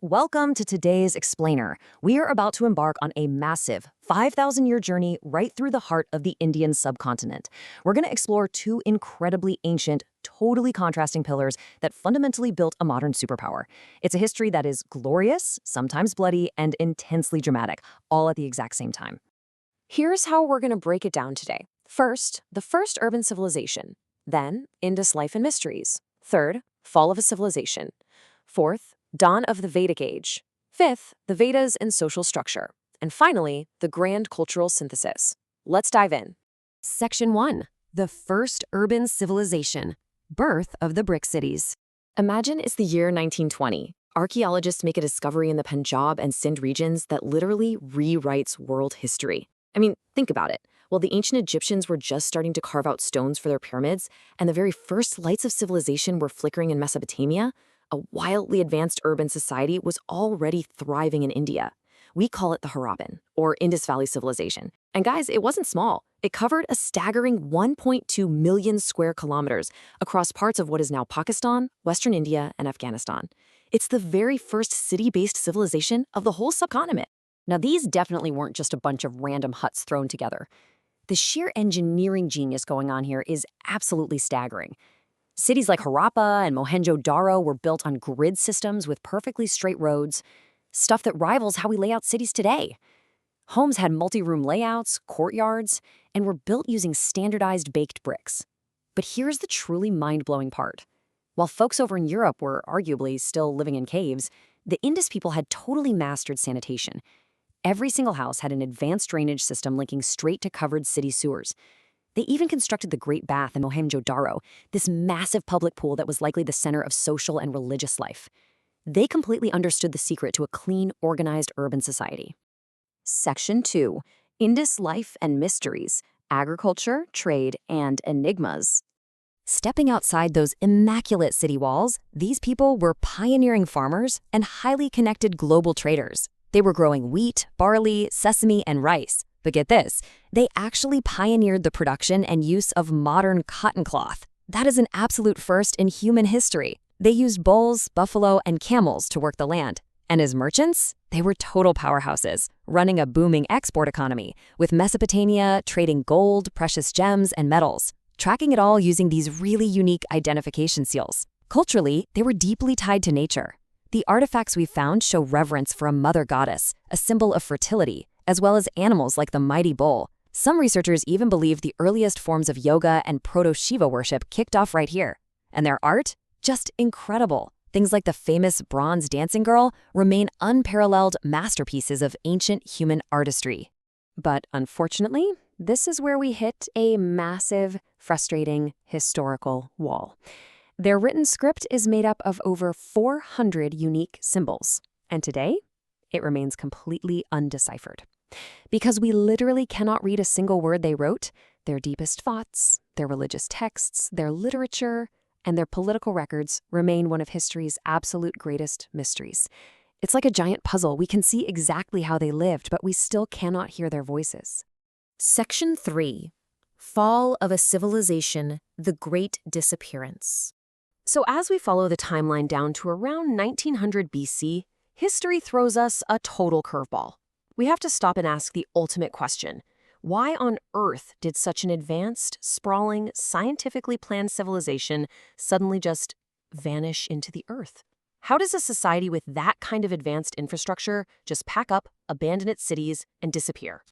Welcome to today's Explainer. We are about to embark on a massive 5,000-year journey right through the heart of the Indian subcontinent. We're going to explore two incredibly ancient, totally contrasting pillars that fundamentally built a modern superpower. It's a history that is glorious, sometimes bloody, and intensely dramatic, all at the exact same time. Here's how we're going to break it down today. First, the first urban civilization. Then, Indus life and mysteries. Third, fall of a civilization. Fourth, dawn of the Vedic Age. Fifth, the Vedas and social structure. And finally, the grand cultural synthesis. Let's dive in. Section 1. The first urban civilization. Birth of the brick cities. Imagine it's the year 1920. Archaeologists make a discovery in the Punjab and Sindh regions that literally rewrites world history. I mean, think about it. Well, the ancient Egyptians were just starting to carve out stones for their pyramids, and the very first lights of civilization were flickering in Mesopotamia. A wildly advanced urban society was already thriving in India. We call it the Harappan, or Indus Valley Civilization. And guys, it wasn't small. It covered a staggering 1.2 million square kilometers across parts of what is now Pakistan, Western India, and Afghanistan. It's the very first city-based civilization of the whole subcontinent. Now, these definitely weren't just a bunch of random huts thrown together. The sheer engineering genius going on here is absolutely staggering. Cities like Harappa and Mohenjo-Daro were built on grid systems with perfectly straight roads, stuff that rivals how we lay out cities today. Homes had multi-room layouts, courtyards, and were built using standardized baked bricks. But here's the truly mind-blowing part. While folks over in Europe were arguably still living in caves, the Indus people had totally mastered sanitation. Every single house had an advanced drainage system linking straight to covered city sewers. They even constructed the Great Bath in Mohenjo-Daro, this massive public pool that was likely the center of social and religious life. They completely understood the secret to a clean, organized urban society. Section 2. Indus life and mysteries, agriculture, trade, and enigmas. Stepping outside those immaculate city walls, these people were pioneering farmers and highly connected global traders. They were growing wheat, barley, sesame, and rice. But get this, they actually pioneered the production and use of modern cotton cloth. That is an absolute first in human history. They used bulls, buffalo, and camels to work the land. And as merchants, they were total powerhouses, running a booming export economy, with Mesopotamia trading gold, precious gems, and metals, tracking it all using these really unique identification seals. Culturally, they were deeply tied to nature. The artifacts we've found show reverence for a mother goddess, a symbol of fertility, as well as animals like the mighty bull. Some researchers even believe the earliest forms of yoga and proto-Shiva worship kicked off right here. And their art? Just incredible. Things like the famous bronze dancing girl remain unparalleled masterpieces of ancient human artistry. But unfortunately, this is where we hit a massive, frustrating historical wall. Their written script is made up of over 400 unique symbols. And today, it remains completely undeciphered. Because we literally cannot read a single word they wrote, their deepest thoughts, their religious texts, their literature, and their political records remain one of history's absolute greatest mysteries. It's like a giant puzzle. We can see exactly how they lived, but we still cannot hear their voices. Section 3. Fall of a Civilization, the Great Disappearance. So as we follow the timeline down to around 1900 BC, history throws us a total curveball. We have to stop and ask the ultimate question. Why on earth did such an advanced, sprawling, scientifically planned civilization suddenly just vanish into the earth? How does a society with that kind of advanced infrastructure just pack up, abandon its cities, and disappear?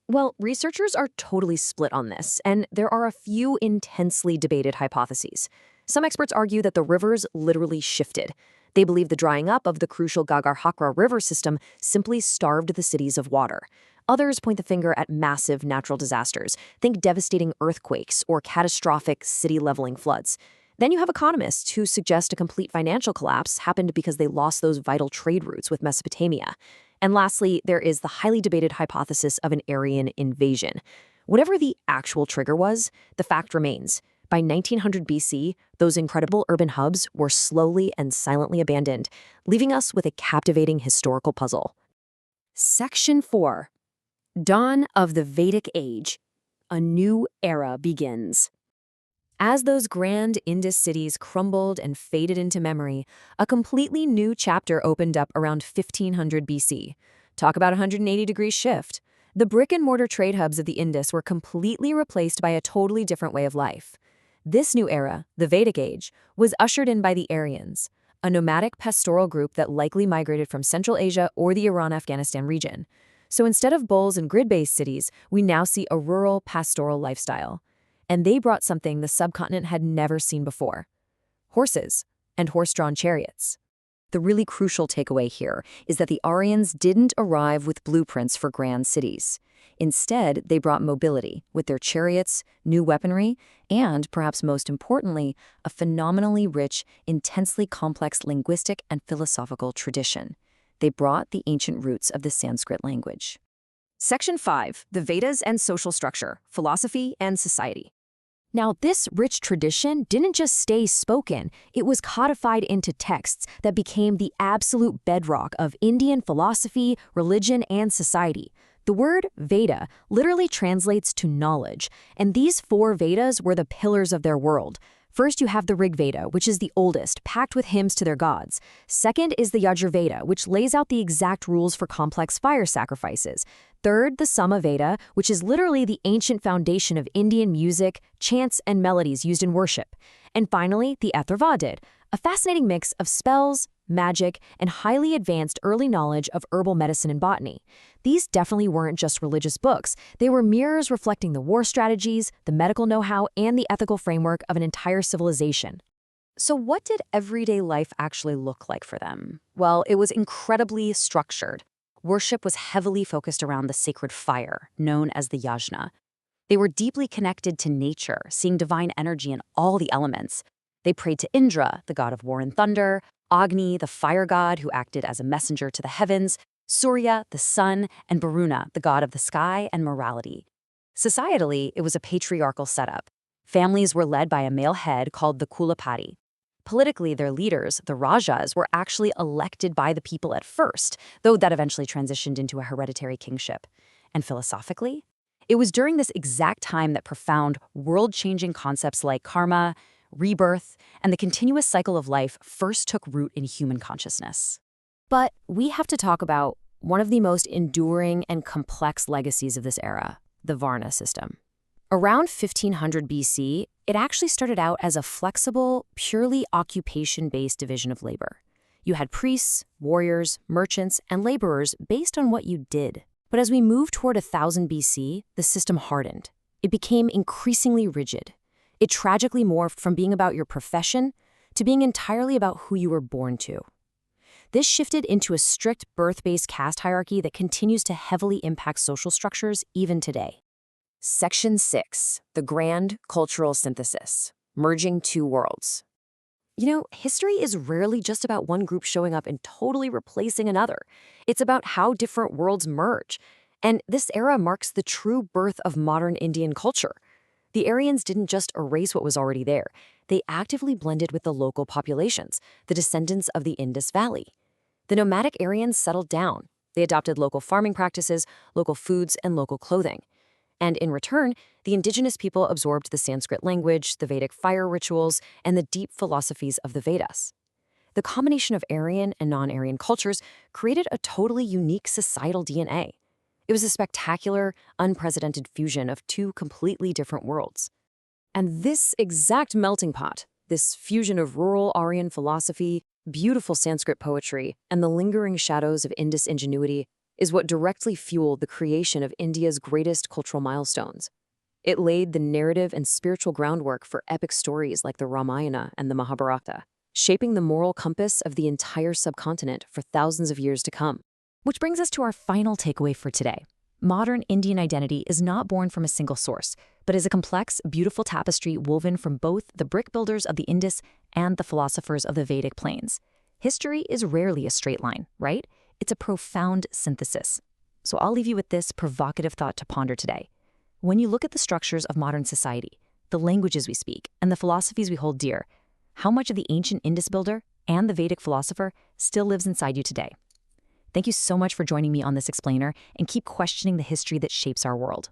Well, researchers are totally split on this, and there are a few intensely debated hypotheses. Some experts argue that the rivers literally shifted. They believe the drying up of the crucial Ghaggar-Hakra river system simply starved the cities of water. Others point the finger at massive natural disasters. Think devastating earthquakes or catastrophic city-leveling floods. Then you have economists who suggest a complete financial collapse happened because they lost those vital trade routes with Mesopotamia. And lastly, there is the highly debated hypothesis of an Aryan invasion. Whatever the actual trigger was, the fact remains. By 1900 BC, those incredible urban hubs were slowly and silently abandoned, leaving us with a captivating historical puzzle. Section 4. Dawn of the Vedic Age. A new era begins. As those grand Indus cities crumbled and faded into memory, a completely new chapter opened up around 1500 BC. Talk about a 180-degree shift. The brick-and-mortar trade hubs of the Indus were completely replaced by a totally different way of life. This new era, the Vedic Age, was ushered in by the Aryans, a nomadic pastoral group that likely migrated from Central Asia or the Iran-Afghanistan region. So instead of bowls and grid-based cities, we now see a rural, pastoral lifestyle. And they brought something the subcontinent had never seen before: horses and horse-drawn chariots. The really crucial takeaway here is that the Aryans didn't arrive with blueprints for grand cities. Instead, they brought mobility with their chariots, new weaponry, and, perhaps most importantly, a phenomenally rich, intensely complex linguistic and philosophical tradition. They brought the ancient roots of the Sanskrit language. Section 5. The Vedas and Social Structure, Philosophy and Society. Now, this rich tradition didn't just stay spoken, it was codified into texts that became the absolute bedrock of Indian philosophy, religion, and society. The word Veda literally translates to knowledge, and these 4 Vedas were the pillars of their world. First, you have the Rig Veda, which is the oldest, packed with hymns to their gods. Second is the Yajur Veda, which lays out the exact rules for complex fire sacrifices. Third, the Sama Veda, which is literally the ancient foundation of Indian music, chants, and melodies used in worship. And finally, the Atharva, a fascinating mix of spells, magic, and highly advanced early knowledge of herbal medicine and botany. These definitely weren't just religious books. They were mirrors reflecting the war strategies, the medical know-how, and the ethical framework of an entire civilization. So what did everyday life actually look like for them? Well, it was incredibly structured. Worship was heavily focused around the sacred fire, known as the yajna. They were deeply connected to nature, seeing divine energy in all the elements. They prayed to Indra, the god of war and thunder, Agni, the fire god who acted as a messenger to the heavens, Surya, the sun, and Varuna, the god of the sky and morality. Societally, it was a patriarchal setup. Families were led by a male head called the Kulapati. Politically, their leaders, the Rajas, were actually elected by the people at first, though that eventually transitioned into a hereditary kingship. And philosophically, it was during this exact time that profound, world-changing concepts like karma, rebirth, and the continuous cycle of life first took root in human consciousness. But we have to talk about one of the most enduring and complex legacies of this era, the Varna system. Around 1500 BC, it actually started out as a flexible, purely occupation-based division of labor. You had priests, warriors, merchants, and laborers based on what you did. But as we moved toward 1000 BC, the system hardened. It became increasingly rigid. It tragically morphed from being about your profession to being entirely about who you were born to. This shifted into a strict birth-based caste hierarchy that continues to heavily impact social structures even today. Section 6. The Grand Cultural Synthesis, Merging Two Worlds. History is rarely just about one group showing up and totally replacing another. It's about how different worlds merge. And this era marks the true birth of modern Indian culture. The Aryans didn't just erase what was already there. They actively blended with the local populations, the descendants of the Indus Valley. The nomadic Aryans settled down. They adopted local farming practices, local foods, and local clothing. And in return, the indigenous people absorbed the Sanskrit language, the Vedic fire rituals, and the deep philosophies of the Vedas. The combination of Aryan and non-Aryan cultures created a totally unique societal DNA. It was a spectacular, unprecedented fusion of two completely different worlds. And this exact melting pot, this fusion of rural Aryan philosophy, beautiful Sanskrit poetry, and the lingering shadows of Indus ingenuity, is what directly fueled the creation of India's greatest cultural milestones. It laid the narrative and spiritual groundwork for epic stories like the Ramayana and the Mahabharata, shaping the moral compass of the entire subcontinent for thousands of years to come. Which brings us to our final takeaway for today. Modern Indian identity is not born from a single source, but is a complex, beautiful tapestry woven from both the brick builders of the Indus and the philosophers of the Vedic plains. History is rarely a straight line, right? It's a profound synthesis. So I'll leave you with this provocative thought to ponder today. When you look at the structures of modern society, the languages we speak, and the philosophies we hold dear, how much of the ancient Indus builder and the Vedic philosopher still lives inside you today? Thank you so much for joining me on this explainer, and keep questioning the history that shapes our world.